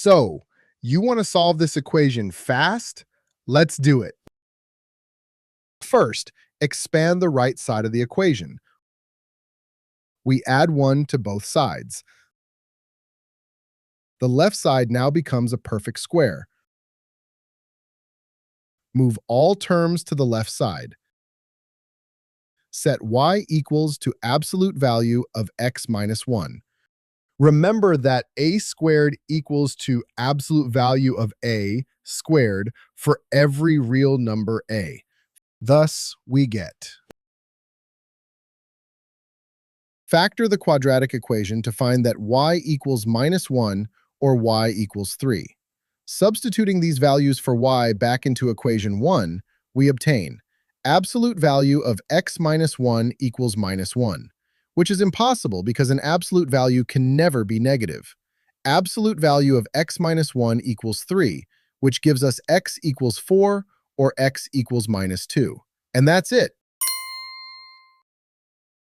So, you want to solve this equation fast? Let's do it. First, expand the right side of the equation. We add 1 to both sides. The left side now becomes a perfect square. Move all terms to the left side. Set y equals to absolute value of x minus 1. Remember that a squared equals to absolute value of a squared for every real number a. Thus, we get. Factor the quadratic equation to find that y equals minus 1 or y equals 3. Substituting these values for y back into equation 1, we obtain absolute value of x minus 1 equals minus 1, which is impossible because an absolute value can never be negative. Absolute value of x minus 1 equals 3, which gives us x equals 4 or x equals minus 2. And that's it.